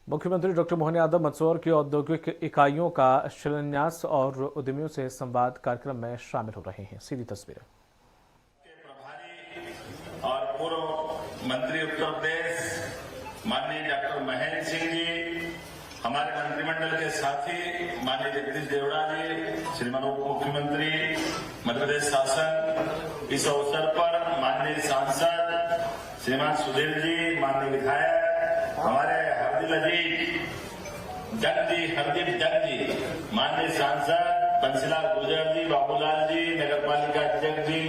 मुख्यमंत्री डॉक्टर मोहन यादव मंदसौर की औद्योगिक इकाइयों का शिलान्यास और उद्यमियों से संवाद कार्यक्रम में शामिल हो रहे हैं। सीधी तस्वीरें। प्रभारी और पूर्व मंत्री उत्तर प्रदेश माननीय डॉक्टर महेंद्र सिंह जी, हमारे मंत्रिमंडल के साथी माननीय जगदीश देवड़ा जी, श्रीमान उप मुख्यमंत्री मध्य प्रदेश शासन, इस अवसर पर माननीय सांसद श्रीमान सुधीर जी, माननीय विधायक हमारे हरदीप जंग जी, माननीय सांसद बंसीलाल गुर्जर जी, बाबूलाल जी, नगर पालिका अध्यक्ष जी,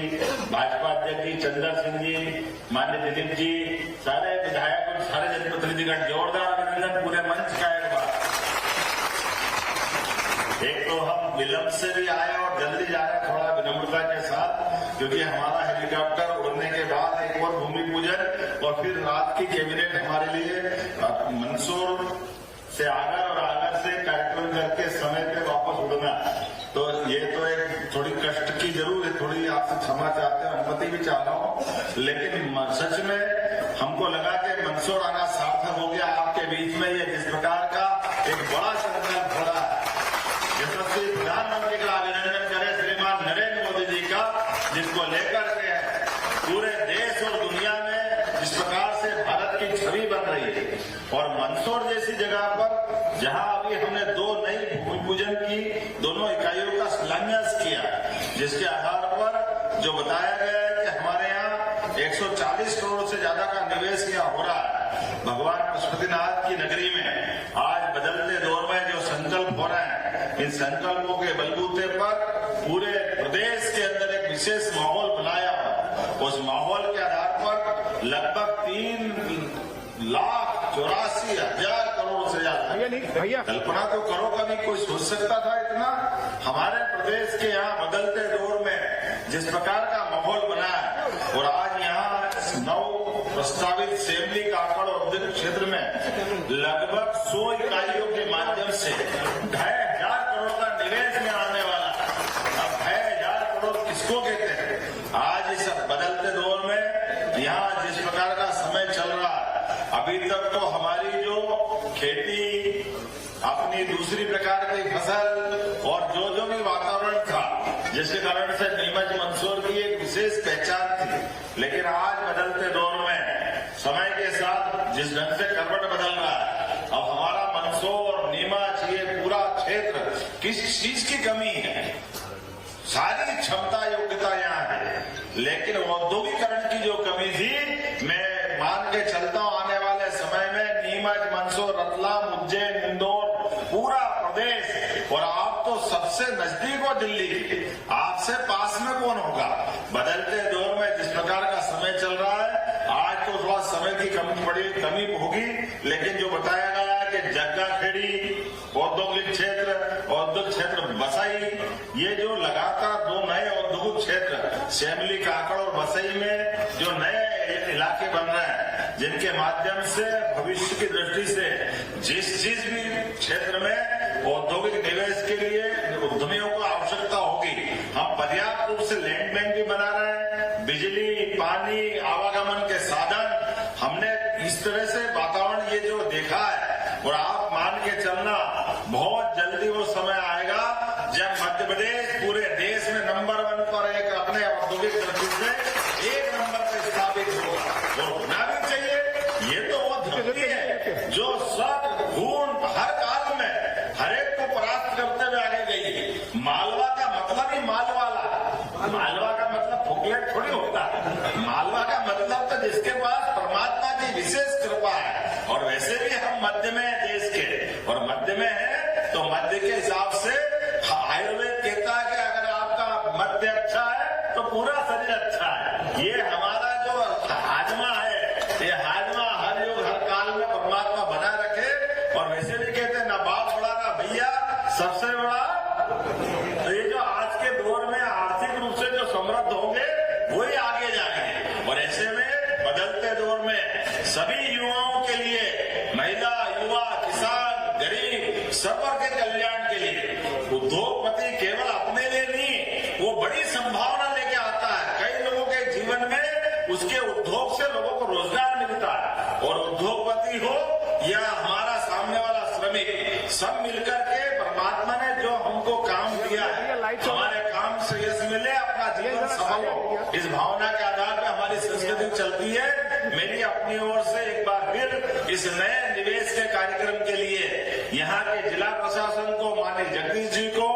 भाजपा अध्यक्ष जी चंद्र सिंह जी, माननीय दिलीप जी, सारे विधायक और सारे जनप्रतिनिधिगण, जोरदार अभिनंदन पूरे मंच का। एक तो हम विलंब से भी आए और जल्दी जा रहे थोड़ा विनम्रता के साथ, क्योंकि हमारा हेलीकॉप्टर उड़ने के बाद एक और भूमि पूजन और फिर रात की कैबिनेट हमारे लिए मंदसौर से आगर और आगर से कार्यक्रम करके समय पे वापस उड़ना, तो ये तो एक थोड़ी कष्ट की जरूर है, थोड़ी आपसे क्षमा चाहते हैं, अनुमति भी चाह रहा हूँ, लेकिन सच में हमको लगा कि मंदसौर आना सार्थक हो गया आपके बीच में। ये जिस प्रकार का एक बड़ा संकल्प हो रहा है, यशस्वी प्रधानमंत्री का अभिनंदन करें श्रीमान नरेंद्र मोदी जी का, जिसको लेकर के पूरे देश और दुनिया में जिस प्रकार से भारत की छवि बन रही है, और मंदसौर जैसी जगह पर जहां अभी हमने 2 नई भूमि पूजन की, दोनों इकाइयों का शिलान्यास किया, जिसके आधार पर जो बताया गया है कि हमारे यहाँ 140 करोड़ से ज्यादा का निवेश यहाँ हो रहा है भगवान पशुपतिनाथ की नगरी में। आज बदलते दौर में जो संकल्प हो रहे हैं, इन संकल्पों के बलबूते पर पूरे प्रदेश के अंदर एक विशेष माहौल बनाया हुआ, उस माहौल के आधार पर लगभग 3,84,000 करोड़ से ज्यादा, कल्पना तो करो कभी कोई सोच सकता था इतना। हमारे प्रदेश के यहाँ बदलते दौर में जिस प्रकार का माहौल बना है, और आज यहाँ 9 प्रस्तावित सेमली काकड़ औद्योगिक क्षेत्र में लगभग 100 इकाइयों के माध्यम से 2,500 करोड़ का निवेश में आने वाला। अब 2,500 करोड़ किसको कहते हैं? आज इस बदलते दौर में यहाँ जिस प्रकार का समय चल रहा है, अभी तक तो हमारी जो खेती, अपनी दूसरी प्रकार की फसल और जो भी वातावरण था, जिसके कारण से नीमच मंदसौर की एक विशेष पहचान थी, लेकिन आज बदलते दौर में समय के साथ जिस ढंग से करवट बदल रहा है, अब हमारा मंदसौर, नीमच, ये पूरा क्षेत्र किस चीज की कमी है? सारी क्षमता योग्यता यहाँ है, लेकिन औद्योगिकरण की जो कमी थी, मैं मान के चलता हूँ आने वाले समय में नीमच, मंदसौर, रतलाम, उज्जैन, इंदौर, पूरा प्रदेश, और आप तो सबसे नजदीक हो दिल्ली के, आपसे पास में कौन होगा? बदलते दौर में जिस प्रकार का समय चल रहा है, आज तो थोड़ा समय की कमी होगी, लेकिन जो बताया गया है कि जग्गाखेड़ी औद्योगिक क्षेत्र बसई, ये जो लगातार 2 नए औद्योगिक क्षेत्र सेमली काकड़ और बसई में जो नए इलाके बन रहे हैं, जिनके माध्यम से भविष्य की दृष्टि से जिस भी क्षेत्र में औद्योगिक निवेश के लिए उद्यमियों को आवश्यकता होगी, हम पर्याप्त रूप से लैंड बैंक भी बना रहे हैं, बिजली, पानी, आवागमन के साधन, हमने इस तरह से वातावरण ये जो देखा है, और आप मान के चलना बहुत जल्दी वो समय आएगा जब मध्य प्रदेश पूरे देश में नंबर 1 पर एक अपने औद्योगिक दृष्टि से 1 नंबर पर स्थापित होगा, और होना भी चाहिए। ये तो वो धरती है जो सब गुण हर काल में हर एक को परास्त करते हुए आगे गई है। मालवा का मतलब ही मालवाला, मालवा का मतलब फुकलेट थोड़ी होता है, मालवा का मतलब तो जिसके पास परमात्मा की विशेष कृपा है, और वैसे भी हम मध्य में देश के, और मध्य में है तो मध्य के हिसाब से आयुर्वेद कहता है कि अगर आपका मध्य अच्छा है तो पूरा शरीर अच्छा है। ये हमारा जो हाजमा है, ये हाजमा हर युग हर काल में परमात्मा बनाए रखे, और वैसे भी कहते हैं ना बाप बड़ा ना भैया सबसे बड़ा। तो ये जो आज के दौर में आर्थिक रूप से जो समृद्ध होंगे वही आगे जाएंगे, और ऐसे में बदलते दौर में सभी युवाओं के लिए, महिला, युवा, किसान, गरीब, सब के कल्याण के लिए उद्योगपति केवल अपने लिए नहीं, वो बड़ी संभावना लेके आता है। कई लोगों के जीवन में उसके उद्योग से लोगों को रोजगार मिलता है, और उद्योगपति हो या हमारा सामने सब मिलकर के परमात्मा ने जो हमको काम दिया है, हमारे काम से यश मिले, अपना जीवन सफल हो, इस भावना के आधार पर हमारी संस्कृति चलती है। मेरी अपनी ओर से एक बार फिर इस नए निवेश के कार्यक्रम के लिए यहाँ के जिला प्रशासन को, माननीय जगदीश जी को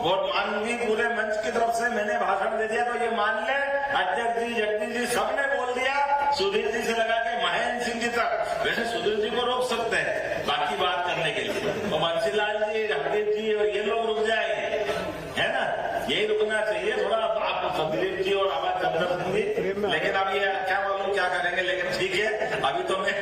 और माननीय पूरे मंच की तरफ से मैंने भाषण दे दिया, तो ये मान ले अध्यक्ष जी, जगदीश जी सबने बोल दिया, सुधीर जी से लगा के महेंद्र सिंह जी तक। वैसे सुधीर जी को रोक सकते हैं बाकी बात करने के लिए, तो बंसीलाल जी, हरदीप जी और ये लोग रुक जाएंगे, है ना, यही रुकना चाहिए थोड़ा। आप सुधीर जी और आवाज चंद्र सिंह जी, लेकिन अब ये क्या मालूम क्या करेंगे, लेकिन ठीक है, अभी तो मैं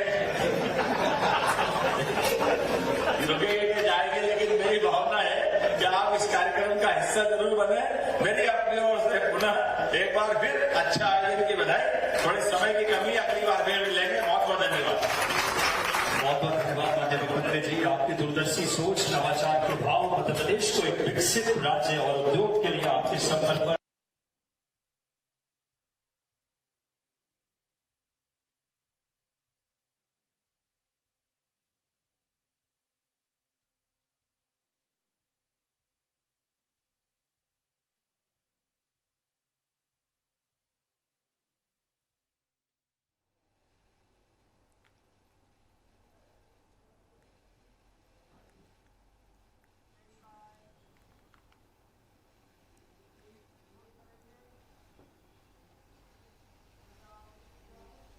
रुकेंगे जाएंगे, लेकिन मेरी भावना है कि आप इस कार्यक्रम का हिस्सा जरूर बने। मेरी अपनी ओर से पुनः एक बार फिर अच्छा आयोजन की बधाई। थोड़े समय की कमी, अगली बार फिर मिलेंगे। बहुत बहुत धन्यवाद। बहुत बहुत धन्यवाद माननीय मुख्यमंत्री जी, आपकी दूरदर्शी सोच, नवाचार के भाव मध्य प्रदेश को एक विकसित राज्य और उद्योग के लिए आपके संकल्प